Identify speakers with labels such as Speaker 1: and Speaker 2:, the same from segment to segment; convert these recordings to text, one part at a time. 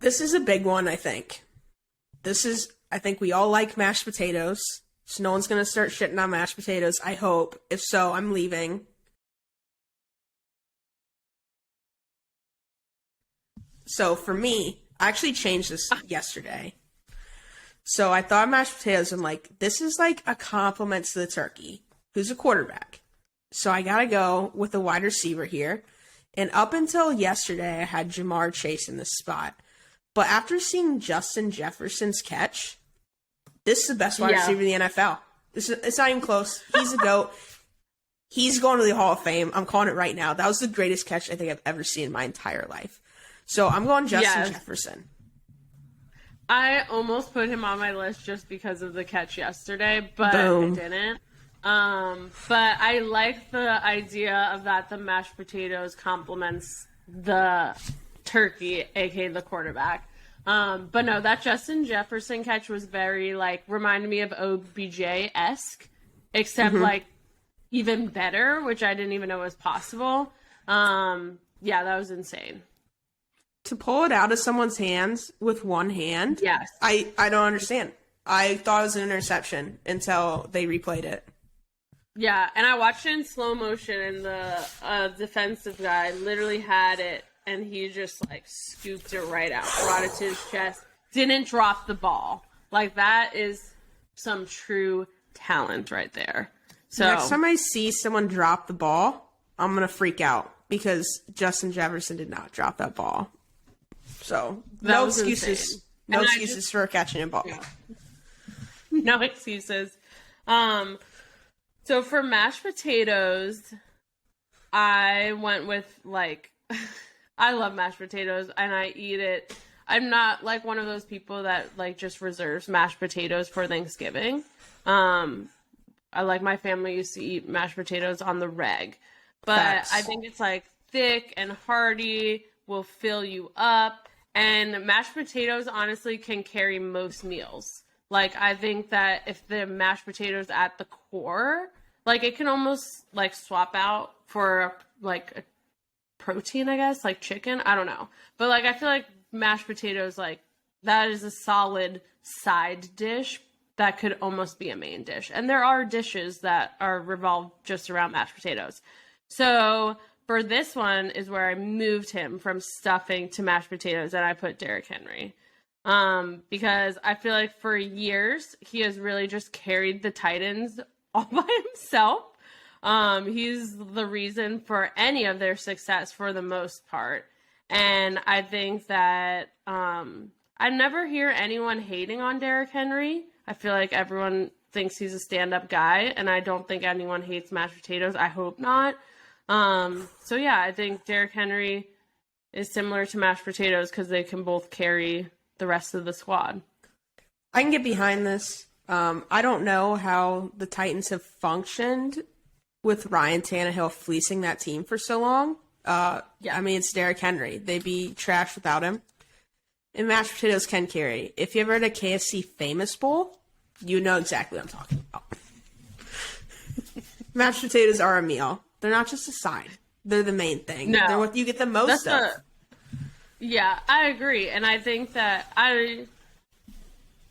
Speaker 1: This is a big one, I think. I think we all like mashed potatoes, so no one's going to start shitting on mashed potatoes, I hope. If so, I'm leaving. So for me, I actually changed this yesterday. So I thought mashed potatoes, and like, this is like a compliment to the turkey, who's a quarterback. So I gotta go with a wide receiver here. And up until yesterday, I had Jamar Chase in this spot. But after seeing Justin Jefferson's catch, this is the best wide receiver in the NFL. It's not even close. He's a GOAT. He's going to the Hall of Fame. I'm calling it right now. That was the greatest catch I think I've ever seen in my entire life. So I'm going Justin Jefferson.
Speaker 2: I almost put him on my list just because of the catch yesterday, but I didn't. But I like the idea of that the mashed potatoes complements the turkey, aka the quarterback. But no, that Justin Jefferson catch was very, like, reminded me of OBJ-esque, except, like, even better, which I didn't even know was possible. Yeah, that was insane.
Speaker 1: To pull it out of someone's hands with one hand,
Speaker 2: yes,
Speaker 1: I don't understand. I thought it was an interception until they replayed it.
Speaker 2: Yeah, and I watched it in slow motion, and the defensive guy literally had it, and he just, like, scooped it right out, brought it to his chest, didn't drop the ball. Like, that is some true talent right there. So
Speaker 1: next time I see someone drop the ball, I'm going to freak out because Justin Jefferson did not drop that ball. So, no excuses.
Speaker 2: Insane.
Speaker 1: No excuses for catching a ball.
Speaker 2: Yeah. No excuses. So for mashed potatoes, I went with, like, I love mashed potatoes and I eat it. I'm not like one of those people that, like, just reserves mashed potatoes for Thanksgiving. I like, my family used to eat mashed potatoes on the reg, but
Speaker 1: Facts.
Speaker 2: I think it's, like, thick and hearty, will fill you up, and mashed potatoes honestly can carry most meals. Like, I think that if the mashed potatoes at the core, like, it can almost, like, swap out for, like, a protein, I guess, like chicken. I don't know. But, like, I feel like mashed potatoes, like, that is a solid side dish that could almost be a main dish. And there are dishes that are revolved just around mashed potatoes. So for this one is where I moved him from stuffing to mashed potatoes, and I put Derrick Henry. Because I feel like for years, he has really just carried the Titans all by himself. He's the reason for any of their success for the most part. And I think that I never hear anyone hating on Derrick Henry. I feel like everyone thinks he's a stand-up guy, and I don't think anyone hates mashed potatoes. I hope not. So yeah, I think Derrick Henry is similar to mashed potatoes because they can both carry the rest of the squad.
Speaker 1: I can get behind this. I don't know how the Titans have functioned with Ryan Tannehill fleecing that team for so long. I mean, it's Derrick Henry. They'd be trash without him. And mashed potatoes can carry. If you ever had a KFC Famous Bowl, you know exactly what I'm talking about. Mashed potatoes are a meal. They're not just a side. They're the main thing.
Speaker 2: No.
Speaker 1: They're what you get the most of.
Speaker 2: Yeah, I agree. And I think that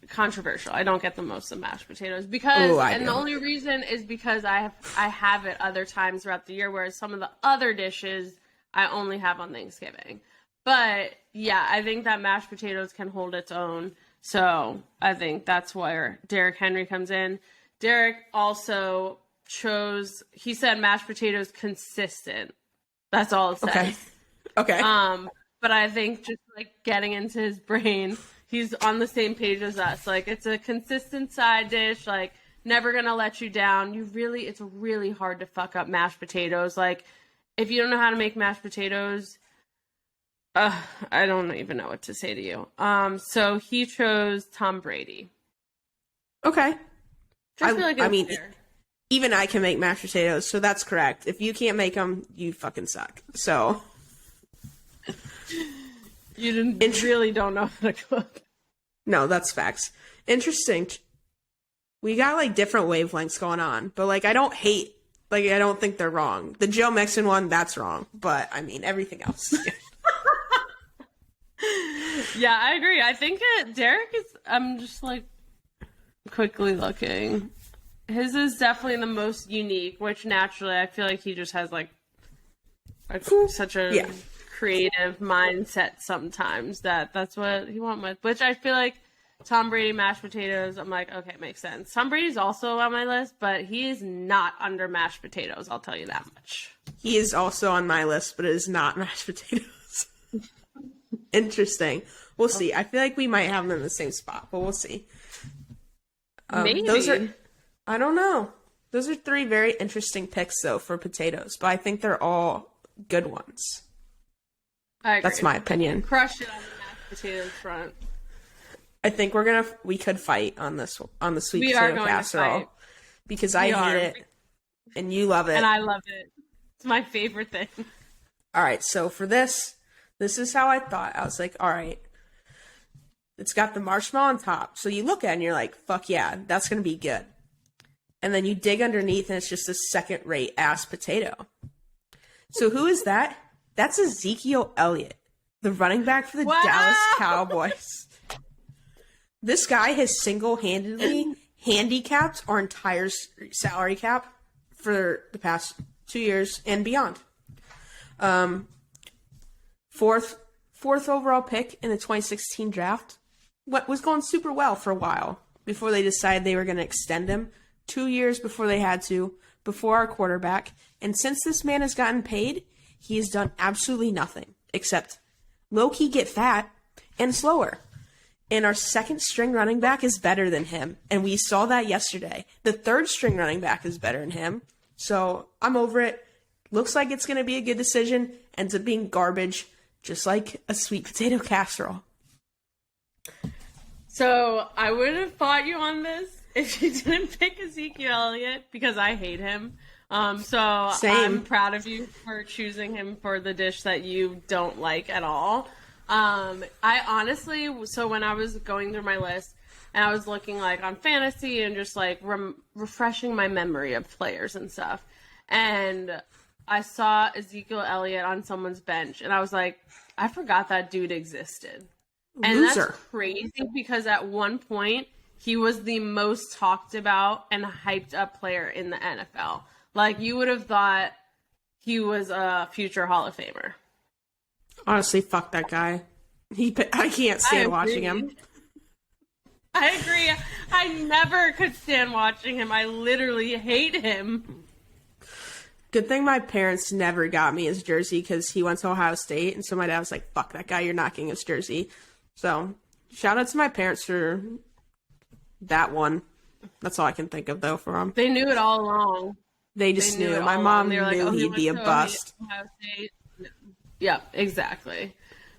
Speaker 2: controversial. I don't get the most of mashed potatoes because, the only reason is because I have it other times throughout the year, whereas some of the other dishes I only have on Thanksgiving. But yeah, I think that mashed potatoes can hold its own. So I think that's where Derrick Henry comes in. Derrick also he said mashed potatoes consistent. That's all it says.
Speaker 1: Okay.
Speaker 2: But I think just, like, getting into his brain, he's on the same page as us. Like, it's a consistent side dish, like, never gonna let you down. It's really hard to fuck up mashed potatoes. Like, if you don't know how to make mashed potatoes, I don't even know what to say to you. So he chose Tom Brady.
Speaker 1: Okay.
Speaker 2: I feel like
Speaker 1: even I can make mashed potatoes, so that's correct. If you can't make them, you fucking suck. So
Speaker 2: you really don't know how to cook.
Speaker 1: No, that's facts. Interesting. We got, like, different wavelengths going on, but, like, I don't think they're wrong. The Joe Mixon one, that's wrong, but I mean everything else.
Speaker 2: Yeah, I agree. I think Derrick is, I'm just like quickly looking. His is definitely the most unique, which naturally I feel like he just has like such a creative mindset sometimes that's what he went with. Which I feel like Tom Brady mashed potatoes, I'm like, okay, it makes sense. Tom Brady's also on my list, but he is not under mashed potatoes, I'll tell you that much.
Speaker 1: He is also on my list, but it is not mashed potatoes. Interesting. We'll see. I feel like we might have them in the same spot, but we'll see.
Speaker 2: Maybe.
Speaker 1: I don't know. Those are three very interesting picks, though, for potatoes, but I think they're all good ones.
Speaker 2: I agree.
Speaker 1: That's my opinion.
Speaker 2: Crush it on the mashed potatoes front.
Speaker 1: I think we could fight on the sweet potato casserole because I hate it and you love it.
Speaker 2: And I love it. It's my favorite thing.
Speaker 1: All right, so for this is how I thought. I was like, all right, it's got the marshmallow on top. So you look at it and you're like, fuck yeah, that's going to be good. And then you dig underneath and it's just a second-rate ass potato. So who is that? That's Ezekiel Elliott, the running back for the Dallas Cowboys. This guy has single-handedly handicapped our entire salary cap for the past 2 years and beyond. Fourth overall pick in the 2016 draft. What was going super well for a while before they decided they were going to extend him. 2 years before they had to, before our quarterback. And since this man has gotten paid, he has done absolutely nothing except low-key get fat and slower. And our second string running back is better than him. And we saw that yesterday. The third string running back is better than him. So I'm over it. Looks like it's going to be a good decision. Ends up being garbage, just like a sweet potato casserole.
Speaker 2: So I would have fought you on this if you didn't pick Ezekiel Elliott because I hate him. So
Speaker 1: Same.
Speaker 2: I'm proud of you for choosing him for the dish that you don't like at all. I honestly, so when I was going through my list and I was looking like on fantasy and just like refreshing my memory of players and stuff, and I saw Ezekiel Elliott on someone's bench and I was like, I forgot that dude existed. And
Speaker 1: Loser.
Speaker 2: that's crazy because at one point he was the most talked about and hyped up player in the NFL. Like you would have thought he was a future Hall of Famer.
Speaker 1: Honestly, fuck that guy. I can't stand watching him.
Speaker 2: I agree. I never could stand watching him. I literally hate him.
Speaker 1: Good thing my parents never got me his jersey because he went to Ohio State, and so my dad was like, fuck that guy, you're not getting his jersey. So, shout out to my parents for that one. That's all I can think of, though, for him.
Speaker 2: They knew it all along.
Speaker 1: They just knew. My mom knew
Speaker 2: like,
Speaker 1: he'd be a bust.
Speaker 2: Ohio State. No. Yep, exactly.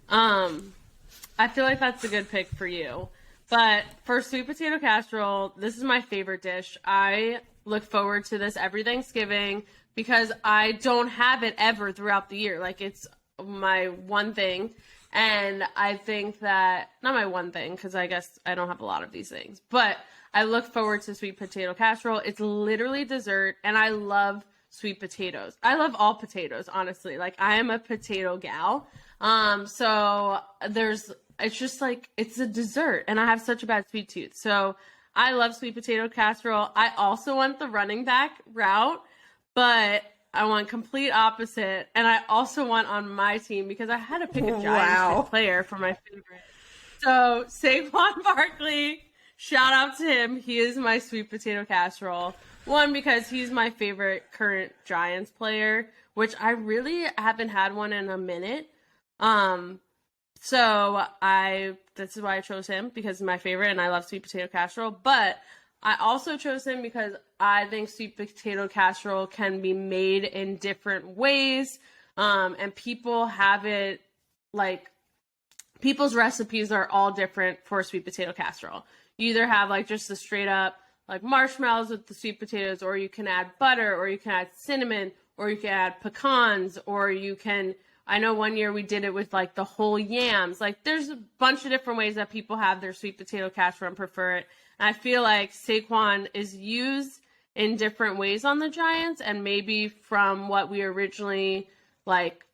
Speaker 2: I feel like that's a good pick for you. But for sweet potato casserole, this is my favorite dish. I look forward to this every Thanksgiving because I don't have it ever throughout the year. Like, it's my one thing. And I think that, not my one thing, because I guess I don't have a lot of these things, but I look forward to sweet potato casserole. It's literally dessert, and I love sweet potatoes. I love all potatoes, honestly. Like, I am a potato gal. So it's just like, it's a dessert, and I have such a bad sweet tooth. So I love sweet potato casserole. I also want the running back route, but I want complete opposite, and I also want on my team because I had to pick a Giants player for my favorite. So Saquon Barkley, shout out to him. He is my sweet potato casserole. One, because he's my favorite current Giants player, which I really haven't had one in a minute. So this is why I chose him, because he's my favorite and I love sweet potato casserole. But I also chose him because I think sweet potato casserole can be made in different ways. And people have it, like, people's recipes are all different for sweet potato casserole. You either have like just the straight up like marshmallows with the sweet potatoes, or you can add butter, or you can add cinnamon, or you can add pecans, or you can, I know one year we did it with like the whole yams. Like, there's a bunch of different ways that people have their sweet potato casserole and prefer it. And I feel like Saquon is used in different ways on the Giants, and maybe from what we originally like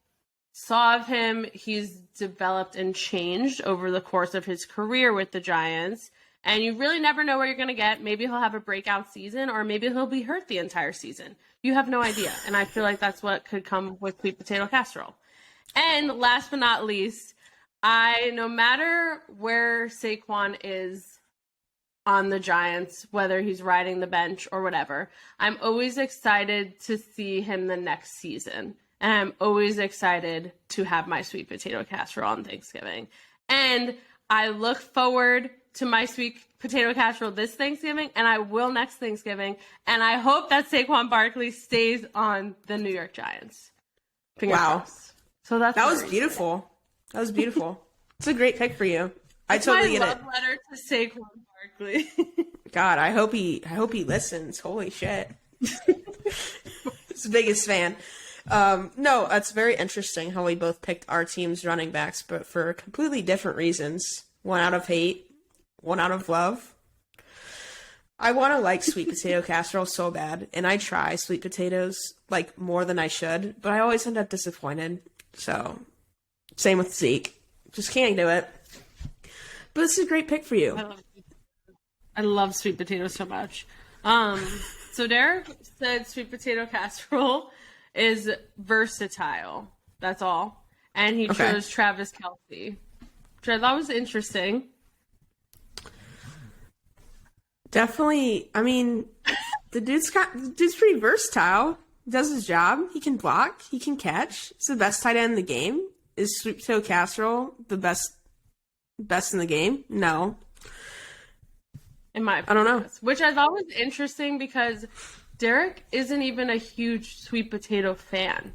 Speaker 2: saw of him, he's developed and changed over the course of his career with the Giants. And you really never know what you're going to get. Maybe he'll have a breakout season, or maybe he'll be hurt the entire season. You have no idea. And I feel like that's what could come with sweet potato casserole. And last but not least, no matter where Saquon is on the Giants, whether he's riding the bench or whatever, I'm always excited to see him the next season. And I'm always excited to have my sweet potato casserole on Thanksgiving. And I look forward to my sweet potato casserole this Thanksgiving, and I will next Thanksgiving. And I hope that Saquon Barkley stays on the New York Giants. Fingers crossed. So that was beautiful.
Speaker 1: That was beautiful. It's a great pick for you. I totally get it.
Speaker 2: Love letter to Saquon Barkley.
Speaker 1: God, I hope he listens. Holy shit. He's the biggest fan. No, that's very interesting how we both picked our team's running backs, but for completely different reasons. One out of hate, one out of love. I want to like sweet potato casserole so bad, and I try sweet potatoes like more than I should, but I always end up disappointed. So, same with Zeke. Just can't do it. But this is a great pick for you.
Speaker 2: I love sweet potatoes so much. So Derrick said sweet potato casserole is versatile. That's all. And he chose Travis Kelsey, which I thought was interesting.
Speaker 1: Definitely. I mean, the dude's pretty versatile. He does his job. He can block. He can catch. He's the best tight end in the game. Is sweet potato casserole the best in the game? No.
Speaker 2: In my opinion,
Speaker 1: I don't know.
Speaker 2: Which I thought was interesting because Derrick isn't even a huge sweet potato fan.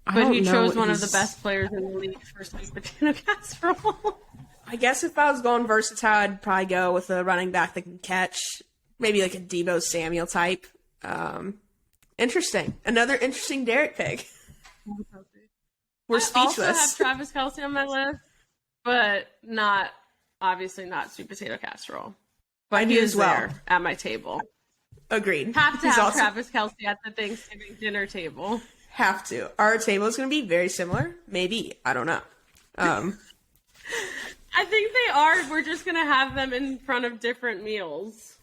Speaker 2: But he chose one of the best players in the league for sweet potato casserole.
Speaker 1: I guess if I was going versatile, I'd probably go with a running back that can catch. Maybe like a Deebo Samuel type. Interesting. Another interesting Derrick pick. We're speechless.
Speaker 2: I also have Travis Kelsey on my list, but obviously not sweet potato casserole. But he is there at my table.
Speaker 1: Agreed.
Speaker 2: Have to have Travis Kelsey at the Thanksgiving dinner table.
Speaker 1: Have to. Our table is going to be very similar. Maybe. I don't know.
Speaker 2: I think they are. We're just going to have them in front of different meals.